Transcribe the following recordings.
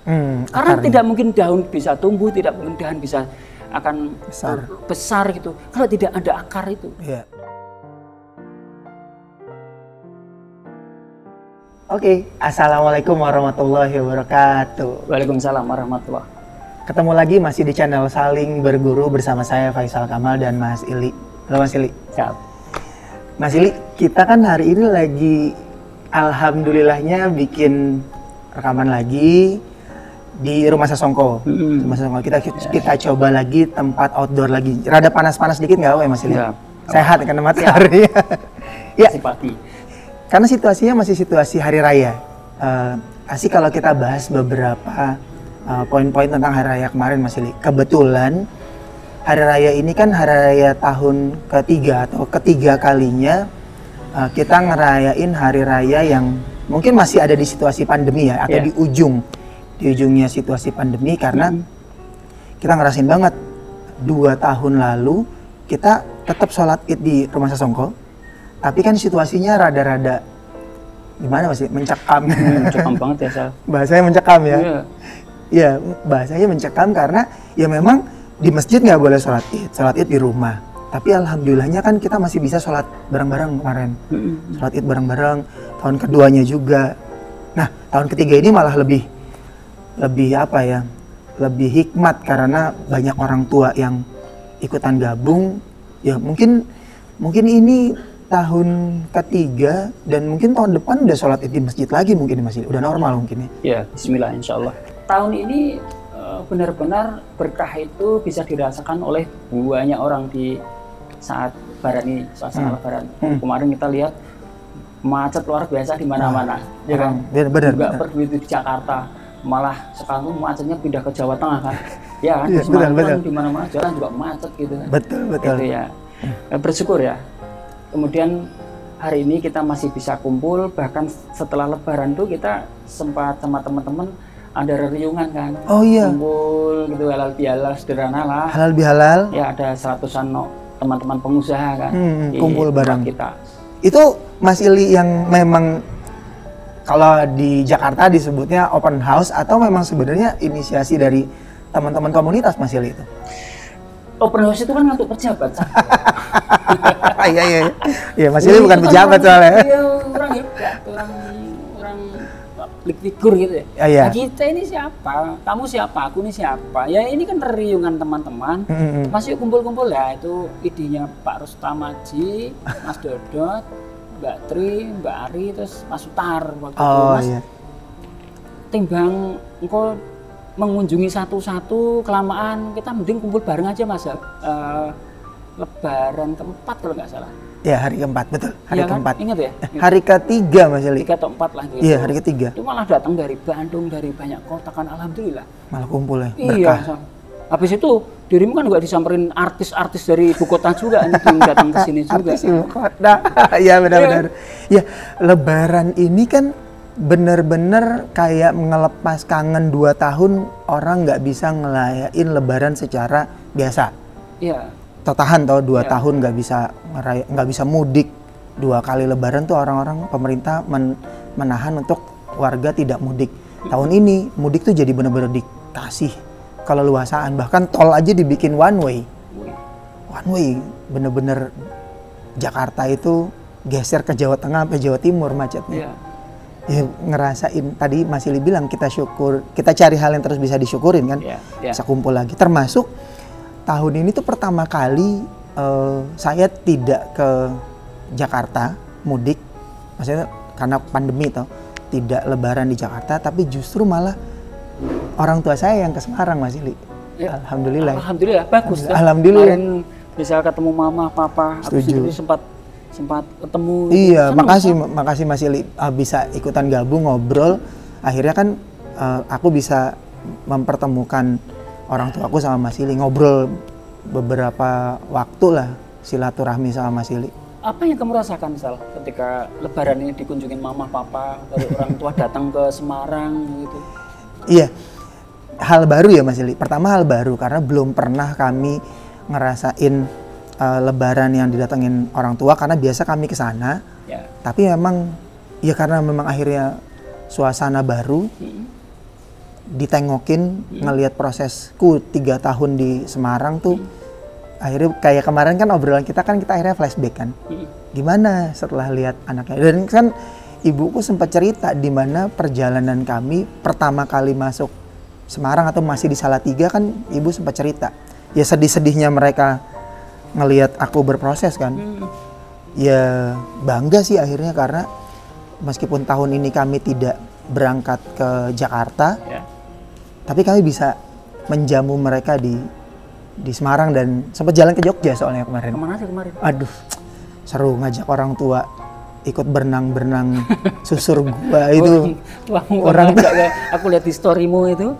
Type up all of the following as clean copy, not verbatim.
Karena akarnya. tidak mungkin daun bisa tumbuh, tidak mungkin daun bisa akan besar gitu. Kalau tidak ada akar itu. Iya. Oke, assalamualaikum warahmatullahi wabarakatuh. Waalaikumsalam warahmatullahi. Ketemu lagi masih di channel Saling Berguru bersama saya Faisal Kamal dan Mas Ili. Halo Mas Ili. Siap. Mas Ili, kita kan hari ini lagi alhamdulillahnya bikin rekaman lagi di Rumah Sasongko. Rumah Sasongko kita coba lagi tempat outdoor lagi. Rada panas-panas dikit nggak Mas Ili? Ya. Sehat karena matahari. Ya. Pagi. Karena situasinya masih situasi hari raya. Asik kalau kita bahas beberapa poin-poin tentang hari raya kemarin Mas Ili. Kebetulan hari raya ini kan hari raya tahun ketiga atau ketiga kalinya kita ngerayain hari raya yang mungkin masih ada di situasi pandemi ya, atau di ujungnya situasi pandemi, karena kita ngerasain banget 2 tahun lalu kita tetap sholat id di Rumah Sasongko, tapi kan situasinya rada-rada gimana Mas, mencekam. Mencekam banget ya Sal. Bahasanya mencekam ya. Iya. Ya, bahasanya mencekam karena ya memang di masjid nggak boleh sholat id di rumah. Tapi alhamdulillahnya kan kita masih bisa sholat bareng-bareng kemarin. Sholat id bareng-bareng, tahun keduanya juga. Nah, tahun ketiga ini malah lebih apa ya, lebih hikmat karena banyak orang tua yang ikutan gabung. Ya mungkin ini tahun ketiga dan mungkin tahun depan udah sholat id di masjid lagi mungkin masih udah normal mungkin ya. Ya, bismillah insyaallah. Tahun ini benar-benar berkah itu bisa dirasakan oleh banyak orang di saat lebaran ini, suasana lebaran. Kemarin kita lihat macet luar biasa di mana-mana. Ya kan? Benar. Nggak perlu di Jakarta, malah sekarang macetnya pindah ke Jawa Tengah kan. Ya kan, di benar. Semarang di mana-mana jalan juga macet gitu kan. Betul. Gitu ya. Bersyukur ya. Kemudian hari ini kita masih bisa kumpul, bahkan setelah lebaran tuh kita sempat sama teman-teman ada reriungan kan. Oh iya. Kumpul gitu halal bihalal sederhana lah. Halal bihalal. Ya ada 100-an teman-teman pengusaha kan. Kumpul bareng kita. Itu Mas Ili yang memang kalau di Jakarta disebutnya open house atau memang sebenarnya inisiasi dari teman-teman komunitas Mas Ili itu? Open house itu kan untuk pejabat. Iya, Mas Ili bukan pejabat soalnya. Iya, orang hebat, orang public figure gitu ya. Iya. Nah, kita ini siapa? Kamu siapa? Aku ini siapa? Ya ini kan riungan teman-teman. Masih kumpul-kumpul ya, itu idenya Pak Rustamaji, Mas Dodot, Mbak Tri, Mbak Ari, terus Mas Sutar waktu itu. Mas, timbang engkau mengunjungi satu-satu kelamaan, kita mending kumpul bareng aja Mas. Lebaran keempat kalau nggak salah. Ya, hari keempat, betul. Hari keempat. Ingat ya? Hari ketiga Mas Ili. 3 atau 4 lah gitu. Iya, hari ketiga. Itu malah datang dari Bandung, dari banyak kota kan, alhamdulillah. Malah kumpul ya, Iya. berkah. Habis itu dirimu kan juga disamperin artis-artis dari ibu kota juga yang datang ke sini juga. Artis ibu kota. Iya, benar-benar. Ya, lebaran ini kan bener-bener kayak ngelepas kangen 2 tahun orang nggak bisa ngelayain lebaran secara biasa. Iya. Tertahan tau 2 tahun nggak bisa mudik. 2 kali lebaran tuh orang-orang pemerintah menahan untuk warga tidak mudik. Tahun ini mudik tuh jadi bener-bener dikasih keleluasaan, bahkan tol aja dibikin one way, bener-bener Jakarta itu geser ke Jawa Tengah sampai Jawa Timur macetnya. Ya ngerasain tadi Mas Ili bilang kita cari hal yang terus bisa disyukurin kan, bisa kumpul lagi. Termasuk tahun ini tuh pertama kali saya tidak ke Jakarta mudik, maksudnya karena pandemi toh tidak lebaran di Jakarta, tapi justru malah orang tua saya yang ke Semarang Mas Ili. Alhamdulillah. Alhamdulillah, bagus. Alhamdulillah. Kemarin bisa ketemu mama, papa, habis itu sempat ketemu. Iya, makasih Mas Ili bisa ikutan gabung ngobrol. Akhirnya kan aku bisa mempertemukan orang tuaku sama Mas Ili, ngobrol beberapa waktu lah, silaturahmi sama Mas Ili. Apa yang kamu rasakan Sal ketika lebaran ini dikunjungin mama, papa, dari orang tua datang ke Semarang gitu? Iya, hal baru ya Mas Ili. Pertama hal baru karena belum pernah kami ngerasain lebaran yang didatengin orang tua, karena biasa kami ke sana. Tapi memang ya karena memang akhirnya suasana baru, ditengokin ngelihat prosesku 3 tahun di Semarang tuh, akhirnya kayak kemarin kan obrolan kita akhirnya flashback kan, gimana setelah lihat anaknya. Dan kan ibuku sempat cerita di mana perjalanan kami pertama kali masuk Semarang atau masih di Salatiga kan, ibu sempat cerita ya sedih-sedihnya mereka ngelihat aku berproses kan. Ya bangga sih akhirnya, karena meskipun tahun ini kami tidak berangkat ke Jakarta, tapi kami bisa menjamu mereka di Semarang dan sempat jalan ke Jogja soalnya kemarin. Kemana sih kemarin? Aduh, seru ngajak orang tua ikut berenang susur gua itu. Orang aku lihat di storymu itu,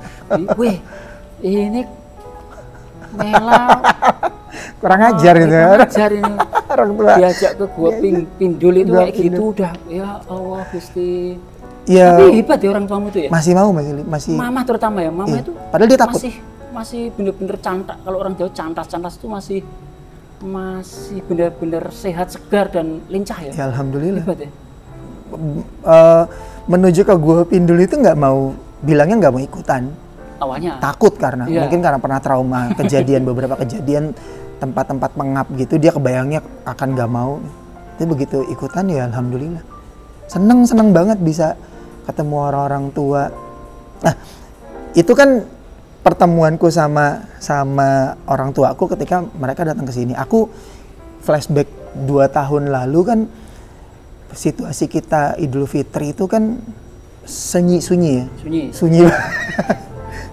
weh ini Mela kurang ajar gitu ya. Ajar ini Orang tua diajak ke gua Pindul itu kayak gitu udah, ya Allah Gusti. Ya, tapi hebat ya orang tuamu itu ya. Masih mau masih. Mama terutama ya, mama itu. Padahal dia takut. Masih bener-bener cantik. Kalau orang Jawa cantas itu masih bener-bener sehat, segar dan lincah ya. Ya alhamdulillah. Hebat ya. Menuju ke Gua Pindul itu bilangnya nggak mau ikutan. Awalnya. Takut mungkin karena pernah trauma beberapa kejadian tempat-tempat pengap gitu, dia kebayangnya akan nggak mau. Tapi begitu ikutan ya alhamdulillah. Seneng banget bisa ketemu orang-orang tua. Nah, itu kan pertemuanku sama orang tuaku ketika mereka datang ke sini. Aku flashback 2 tahun lalu kan, situasi kita Idul Fitri itu kan sunyi ya. Sunyi. Sunyi.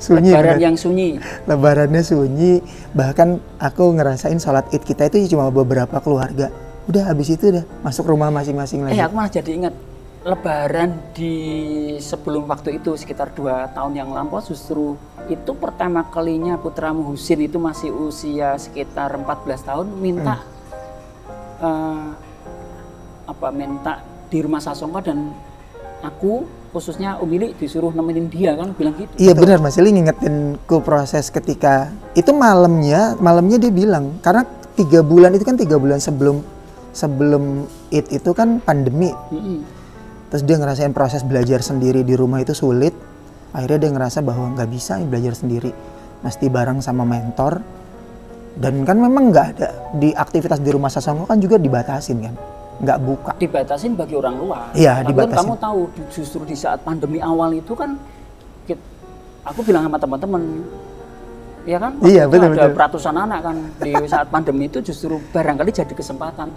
Lebaran yang sunyi. Lebarannya sunyi. Bahkan aku ngerasain sholat Id kita itu cuma beberapa keluarga. Udah habis itu udah masuk rumah masing-masing lagi. Aku malah jadi ingat Lebaran di sebelum waktu itu sekitar 2 tahun yang lampau, justru itu pertama kalinya putramu Husin itu masih usia sekitar 14 tahun minta minta di rumah Sasongko, dan aku khususnya Umili disuruh nemenin dia kan, bilang gitu. Iya benar, Mas Ili ngingetin ku proses ketika itu malamnya dia bilang, karena 3 bulan itu kan 3 bulan sebelum Id itu kan pandemi. Terus dia ngerasain proses belajar sendiri di rumah itu sulit. Akhirnya dia ngerasa bahwa nggak bisa belajar sendiri, mesti bareng sama mentor. Dan kan memang nggak ada di aktivitas di rumah Sasongko kan juga dibatasin kan, nggak buka. Dibatasin bagi orang luar. Iya dibatasin. Kamu tahu justru di saat pandemi awal itu kan, aku bilang sama teman-teman, ya kan? Iya betul. Ada ratusan anak kan di saat pandemi itu justru barangkali jadi kesempatan.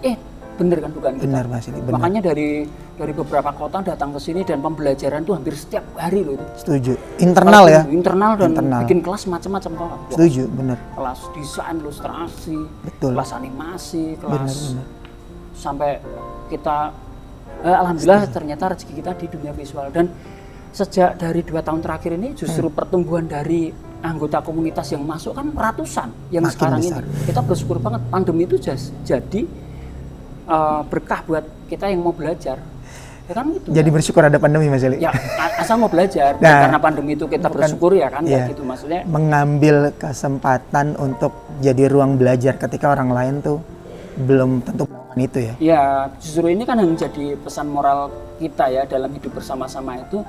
Bener kan dugaan kita. Benar Mas, ini benar. Makanya dari beberapa kota datang ke sini dan pembelajaran tuh hampir setiap hari loh itu. Setuju. Internal ya. Internal dan bikin kelas macam-macam kok. Setuju, benar. Kelas desain, ilustrasi, betul. Kelas animasi, kelas benar. Sampai kita alhamdulillah ternyata rezeki kita di dunia visual. Dan sejak dari 2 tahun terakhir ini justru pertumbuhan dari anggota komunitas yang masuk kan ratusan yang makin sekarang besar. Ini kita bersyukur banget pandemi itu jadi berkah buat kita yang mau belajar, ya kan gitu. Jadi bersyukur ada pandemi Mas Eli. Ya asal mau belajar, karena pandemi itu kita bersyukur ya kan, ya gitu maksudnya. Mengambil kesempatan untuk jadi ruang belajar ketika orang lain tuh belum tentu melakukan itu ya. Ya justru ini kan yang menjadi pesan moral kita ya dalam hidup bersama-sama itu,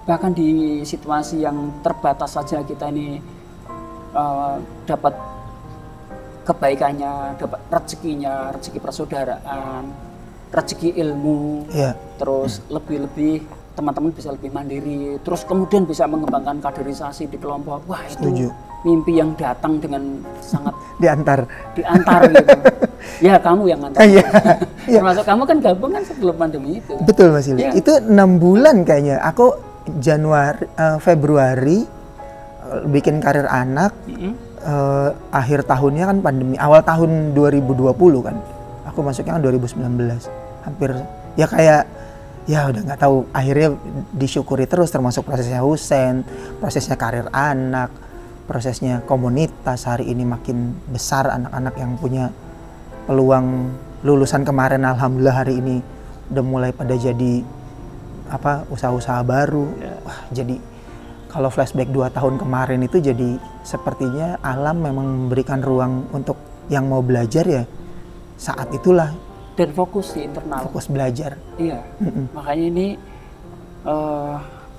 bahkan di situasi yang terbatas saja kita ini dapat kebaikannya, dapat rezekinya, rezeki persaudaraan, rezeki ilmu, terus lebih-lebih teman-teman bisa lebih mandiri, terus kemudian bisa mengembangkan kaderisasi di kelompok. Wah itu mimpi yang datang dengan sangat diantar gitu. Ya kamu yang antar. Termasuk kamu kan gabung kan sebelum pandemi itu. Betul Mas Ili. Itu 6 bulan kayaknya. Aku Februari bikin karir anak. Akhir tahunnya kan pandemi, awal tahun 2020 kan, aku masuknya kan 2019, hampir ya kayak ya udah nggak tahu, akhirnya disyukuri terus, termasuk prosesnya Husen, prosesnya karir anak, prosesnya komunitas. Hari ini makin besar anak-anak yang punya peluang lulusan kemarin, alhamdulillah hari ini udah mulai pada jadi usaha-usaha baru. Wah, jadi kalau flashback 2 tahun kemarin itu jadi sepertinya alam memang memberikan ruang untuk yang mau belajar ya saat itulah. Dan fokus di internal. Fokus belajar. Iya, makanya ini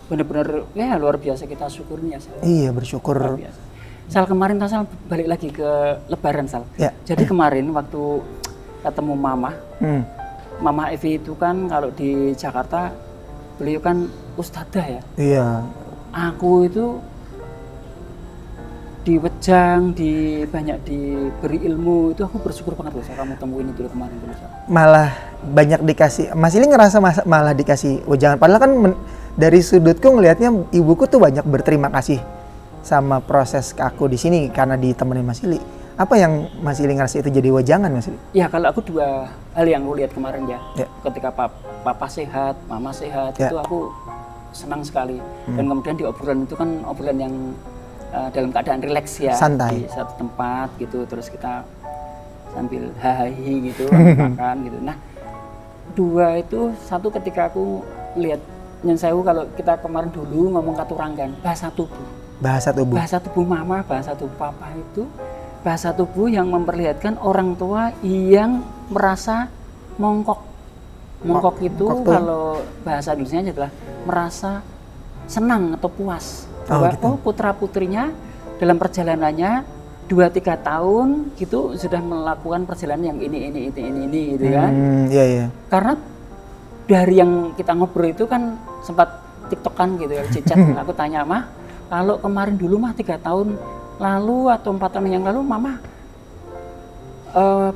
benar-benar ya luar biasa kita syukurnya Sal. Iya, bersyukur. Luar biasa. Sal kemarin Sal balik lagi ke Lebaran Sal. Ya. Jadi kemarin waktu ketemu Mama Evi itu kan kalau di Jakarta beliau kan ustadzah ya. Iya. Aku itu diwejang, banyak diberi ilmu, itu aku bersyukur banget loh Sal, kamu temuin itu kemarin dulu Sal. Malah banyak dikasih, Mas Ili ngerasa malah dikasih wejangan. Padahal kan dari sudutku ngelihatnya ibuku tuh banyak berterima kasih sama proses ke aku di sini karena ditemenin Mas Ili. Apa yang Mas Ili ngerasa itu jadi wejangan Mas Ili? Ya kalau aku dua hal yang aku lihat kemarin ya. Ketika papa sehat, mama sehat, itu aku senang sekali. Dan kemudian di obrolan itu kan obrolan yang dalam keadaan rileks ya, santai di satu tempat gitu, terus kita sambil hahaha gitu makan gitu. Nah, dua itu, satu ketika aku lihat nyen sewu kalau kita kemarin dulu ngomong katuranggan, bahasa tubuh mama, bahasa tubuh papa itu bahasa tubuh yang memperlihatkan orang tua yang merasa mongkok itu kalau bahasa Indonesianya adalah merasa senang atau puas bahwa gitu. Putra putrinya dalam perjalanannya 2-3 tahun gitu sudah melakukan perjalanan yang ini gitu kan. Iya. Karena dari yang kita ngobrol itu kan sempat tiktokan gitu ya, cicat. Aku tanya, Mah, kalau kemarin dulu Mah 3 tahun lalu atau 4 tahun yang lalu Mama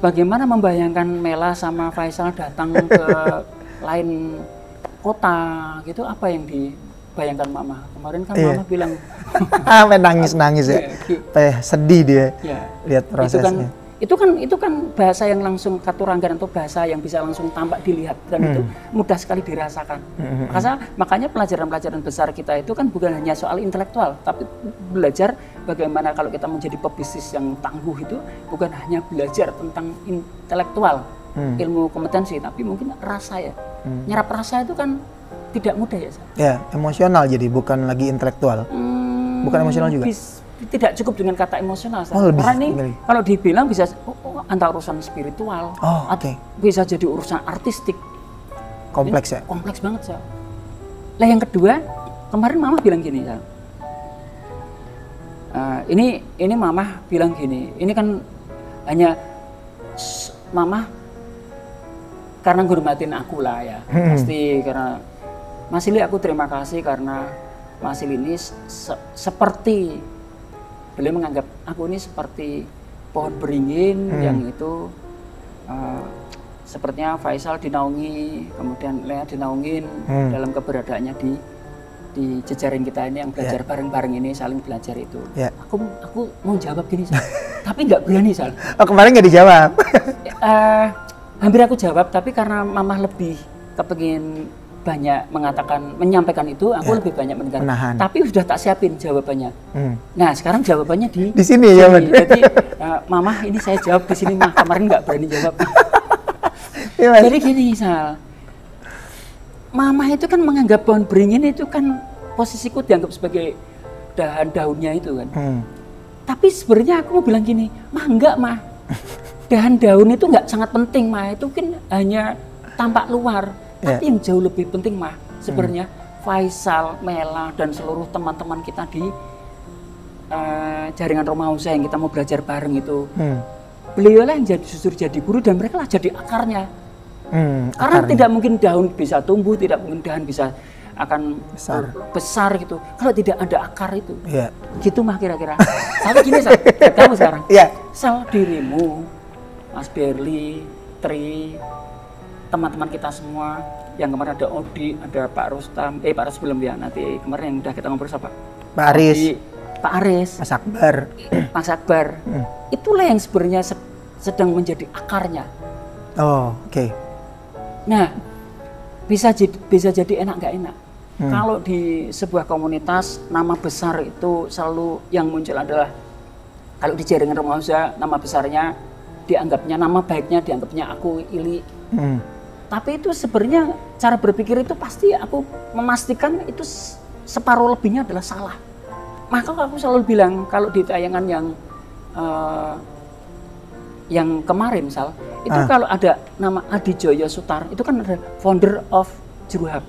bagaimana membayangkan Mela sama Faisal datang ke lain kota gitu, apa yang dibayangkan Mama? Kemarin kan Mama bilang nangis ya. Sedih dia. Lihat prosesnya. Itu kan bahasa yang langsung katuranggan atau bahasa yang bisa langsung tampak dilihat dan itu mudah sekali dirasakan. Makanya pelajaran-pelajaran besar kita itu kan bukan hanya soal intelektual, tapi belajar bagaimana kalau kita menjadi pebisnis yang tangguh itu bukan hanya belajar tentang intelektual, ilmu kompetensi, tapi mungkin rasa ya. Nyerap rasa itu kan tidak mudah ya. Ya, emosional jadi bukan lagi intelektual. Bukan emosional juga. Tidak cukup dengan kata emosional. Karena ini kalau dibilang bisa antara urusan spiritual, atau bisa jadi urusan artistik. Kompleks ya? Kompleks banget Sal. Lah yang kedua, kemarin Mama bilang gini Sal. Ini Mama bilang gini, ini kan hanya Mama karena ngurmatin aku lah ya, pasti karena Mas Ili aku terima kasih karena Mas Ili ini seperti beliau menganggap aku ini seperti pohon beringin yang itu sepertinya Faisal dinaungi, kemudian Lea dinaungin dalam keberadaannya di jejaring kita ini yang belajar bareng-bareng ini, saling belajar itu. Aku mau jawab gini Sal, tapi nggak berani Sal. Kemarin nggak dijawab. Hampir aku jawab, tapi karena Mama lebih kepengin banyak menyampaikan itu, aku lebih banyak menahan. Tapi sudah tak siapin jawabannya. Nah sekarang jawabannya di sini ya. Jadi Mama ini saya jawab di sini Mah, kemarin nggak berani jawab. Jadi gini Sal, Mama itu kan menganggap pohon beringin itu kan posisiku dianggap sebagai dahan-daunnya itu kan. Tapi sebenarnya aku mau bilang gini, Mah enggak Mah, dahan-daun itu nggak sangat penting Mah, itu kan hanya tampak luar. Tapi yang jauh lebih penting Mah, sebenarnya Faisal, Mela, dan seluruh teman-teman kita di jaringan Romauza yang kita mau belajar bareng itu. Beliau lah yang justru jadi guru dan mereka lah jadi akarnya. Karena tidak mungkin daun bisa tumbuh, tidak mungkin dahan bisa akan besar gitu kalau tidak ada akar itu. Gitu Mah kira-kira. Tapi gini Sal, kamu sekarang. Sal, dirimu, Mas Berli, Tri, teman-teman kita semua yang kemarin ada Odi, ada Pak Rustam, Pak Rustam belum ya, nanti kemarin yang udah kita ngobrol siapa? Pak Aris, Odi, Pak Aris, Mas Akbar. Itulah yang sebenarnya sedang menjadi akarnya. Nah, bisa jadi enak nggak enak. Kalau di sebuah komunitas nama besar itu selalu yang muncul adalah kalau di jaringan Romauza nama besarnya dianggapnya, nama baiknya dianggapnya aku Ili. Tapi itu sebenarnya cara berpikir itu pasti aku memastikan itu separuh lebihnya adalah salah. Maka aku selalu bilang kalau di tayangan yang kemarin itu kalau ada nama Adi Joyo Sutar, itu kan ada founder of Juruhab.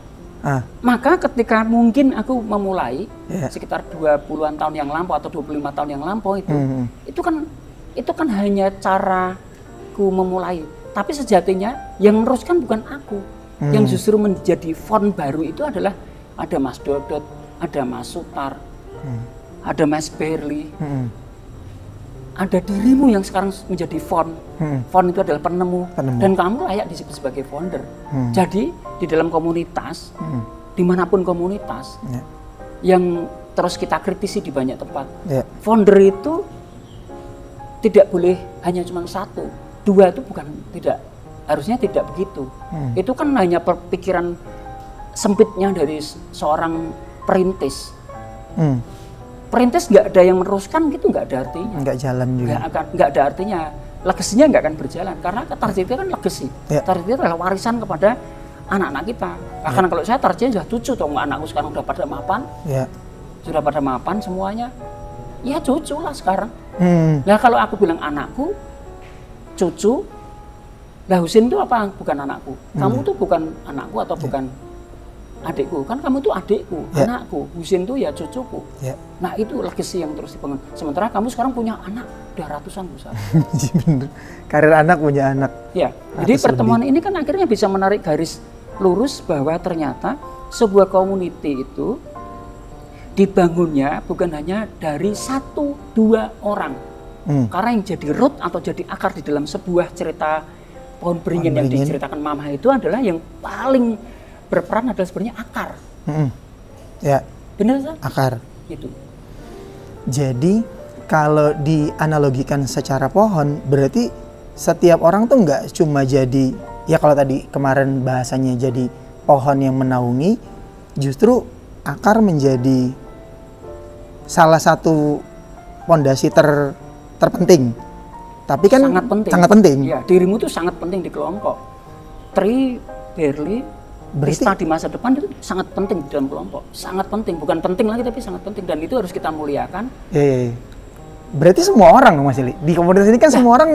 Maka ketika mungkin aku memulai sekitar 20-an tahun yang lampau atau 25 tahun yang lampau itu kan hanya caraku memulai. Tapi sejatinya yang meneruskan bukan aku. Yang justru menjadi font baru itu adalah ada Mas Dodot, ada Mas Sutar, ada Mas Berli, ada dirimu yang sekarang menjadi font. Font itu adalah penemu. Dan kamu layak disebut sebagai founder. Jadi di dalam komunitas, dimanapun komunitas, yang terus kita kritisi di banyak tempat, founder itu tidak boleh hanya cuma satu, dua itu bukan, tidak, harusnya tidak begitu. Itu kan hanya pikiran sempitnya dari seorang perintis. Perintis nggak ada yang meneruskan gitu, nggak ada artinya. Nggak jalan juga. Nggak ada artinya. Legasinya nggak akan berjalan karena target itu kan legasi. Target itu adalah warisan kepada anak-anak kita. Bahkan kalau saya targetnya sudah 7 toh, anakku sekarang udah pada mapan, sudah pada mapan semuanya. Ya cucu lah sekarang. Nah kalau aku bilang anakku, cucu, lah Husin itu apa? Bukan anakku. Kamu tuh bukan anakku atau bukan adikku, kan kamu tuh adikku, anakku. Husin tuh ya cucuku. Nah itu legacy yang terus dibangun. Sementara kamu sekarang punya anak udah ratusan besar. Bener. Karir anak punya anak. Ya. Jadi pertemuan ini kan akhirnya bisa menarik garis lurus bahwa ternyata sebuah community itu dibangunnya bukan hanya dari 1-2 orang. Karena yang jadi root atau jadi akar di dalam sebuah cerita pohon beringin yang diceritakan Mama itu adalah yang paling berperan adalah sebenarnya akar. Benar sih? Akar. Gitu. Jadi kalau dianalogikan secara pohon, berarti setiap orang tuh nggak cuma jadi, ya kalau tadi kemarin bahasanya jadi pohon yang menaungi, justru akar menjadi salah satu pondasi terpenting. Tapi kan sangat penting. Ya, dirimu tuh sangat penting di kelompok. Tri, Berli, Krista di masa depan itu sangat penting di dalam kelompok. Sangat penting, bukan penting lagi tapi sangat penting, dan itu harus kita muliakan. Berarti semua orang Mas Ili, di komunitas ini kan semua orang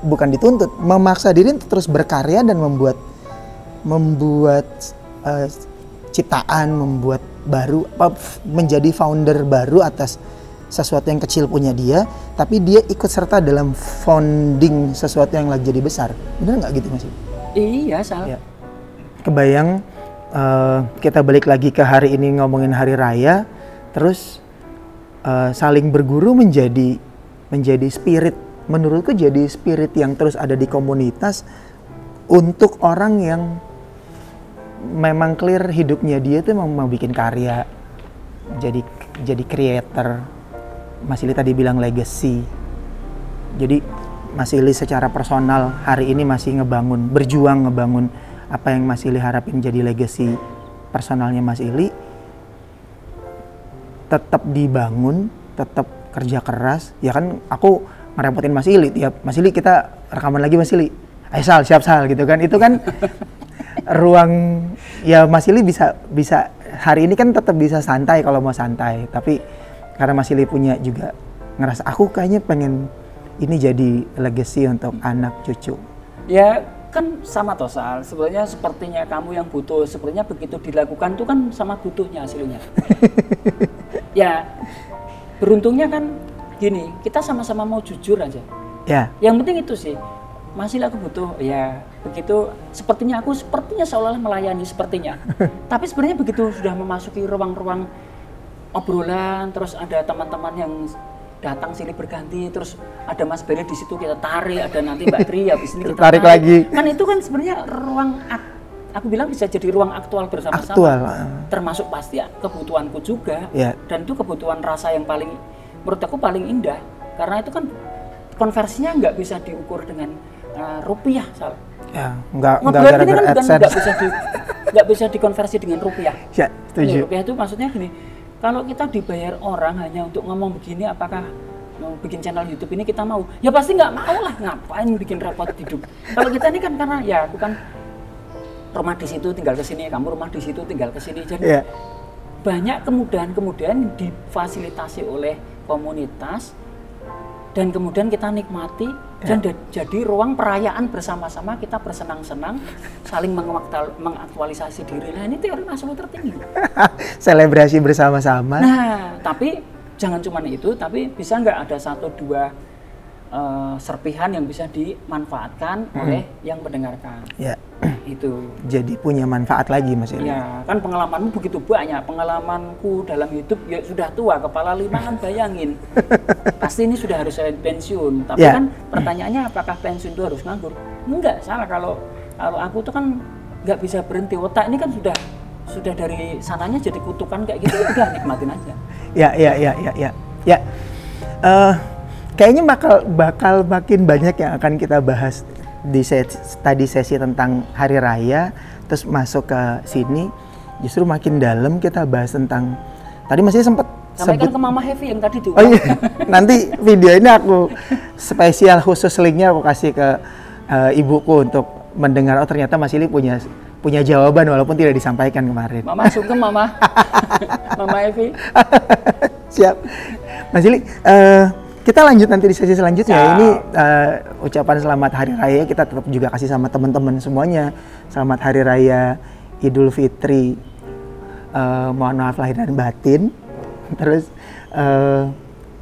bukan dituntut, memaksa diri untuk terus berkarya dan membuat ciptaan, membuat baru, menjadi founder baru atas sesuatu yang kecil punya dia, tapi dia ikut serta dalam founding sesuatu yang lagi jadi besar. Benar nggak gitu Mas Ili? Iya, salah. Kebayang kita balik lagi ke hari ini ngomongin hari raya, terus saling berguru menjadi spirit, menurutku jadi spirit yang terus ada di komunitas untuk orang yang memang clear hidupnya dia tuh mau bikin karya, jadi creator. Mas Ili tadi bilang legacy. Jadi Mas Ili secara personal hari ini masih berjuang ngebangun apa yang Mas Ili harapin jadi legacy personalnya Mas Ili, tetap dibangun, tetap kerja keras. Ya kan aku ngerepotin Mas Ili tiap, Mas Ili kita rekaman lagi Mas Ili, ayo Sal, siap Sal gitu kan. Itu kan ruang, ya Mas Ili bisa hari ini kan tetap bisa santai kalau mau santai, tapi karena Mas Ili punya juga ngerasa aku kayaknya pengen ini jadi legacy untuk anak cucu. Ya kan sama toh Sal, sebenarnya sepertinya kamu yang butuh, sebenarnya begitu dilakukan itu kan sama butuhnya hasilnya. Ya beruntungnya kan gini, kita sama-sama mau jujur aja. Yang penting itu sih, Mas Ili aku butuh, ya begitu sepertinya seolah-olah melayani sepertinya. Tapi sebenarnya begitu sudah memasuki ruang-ruang obrolan, terus ada teman-teman yang datang sini berganti, terus ada Mas Berli di situ kita tarik, ada nanti Mbak Tri habis ini kita tarik lagi. Kan itu kan sebenarnya ruang, aku bilang bisa jadi ruang aktual bersama-sama. Termasuk pasti kebutuhanku juga. Dan itu kebutuhan rasa yang paling, menurut aku paling indah, karena itu kan konversinya nggak bisa diukur dengan rupiah, Sal. Nggak gara-gara AdSense. Nggak bisa dikonversi dengan rupiah. Setuju. Rupiah itu maksudnya gini. Kalau kita dibayar orang hanya untuk ngomong begini, apakah mau bikin channel YouTube ini kita mau? Ya pasti nggak mau lah, ngapain bikin repot hidup. Kalau kita ini kan karena ya bukan rumah di situ tinggal ke sini, kamu rumah di situ tinggal ke sini. Jadi banyak kemudahan-kemudahan difasilitasi oleh komunitas dan kemudian kita nikmati dan jadi ruang perayaan bersama-sama, kita bersenang-senang, saling mengaktualisasi diri. Nah ini teori Maslow tertinggi. Selebrasi bersama-sama. Nah tapi jangan cuma itu, tapi bisa nggak ada 1-2 serpihan yang bisa dimanfaatkan oleh yang mendengarkan. Ya. Itu. Jadi punya manfaat lagi Mas Ili. Ya, kan pengalamanmu begitu banyak. Pengalamanku dalam hidup ya sudah tua, kepala 5 kan bayangin. Pasti ini sudah harus saya pensiun. Tapi kan pertanyaannya apakah pensiun itu harus nganggur? Enggak, salah kalau aku tuh kan nggak bisa berhenti. Otak ini kan sudah dari sananya jadi kutukan kayak gitu, udah nikmatin aja. Ya. Kayaknya bakal makin banyak yang akan kita bahas di tadi sesi tentang hari raya, terus masuk ke sini justru makin dalam kita bahas tentang tadi masih sempat sampaikan ke Mama Heavy yang tadi tuh. Oh iya, nanti video ini aku spesial khusus linknya aku kasih ke ibuku untuk mendengar. Oh ternyata Mas Ili punya jawaban walaupun tidak disampaikan kemarin. Mama sungkem Mama. Mama Heavy. Siap. Mas Ili, kita lanjut nanti di sesi selanjutnya. Ini ucapan selamat hari raya kita tetap juga kasih sama teman-teman semuanya. Selamat hari raya Idul Fitri. Mohon maaf lahir dan batin. Terus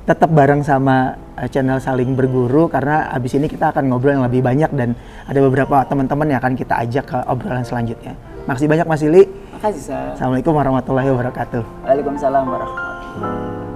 tetap bareng sama channel Saling Berguru karena abis ini kita akan ngobrol yang lebih banyak dan ada beberapa teman-teman yang akan kita ajak ke obrolan selanjutnya. Makasih banyak Mas Ili. Makasih. Assalamualaikum warahmatullahi wabarakatuh. Waalaikumsalam warahmatullahi wabarakatuh.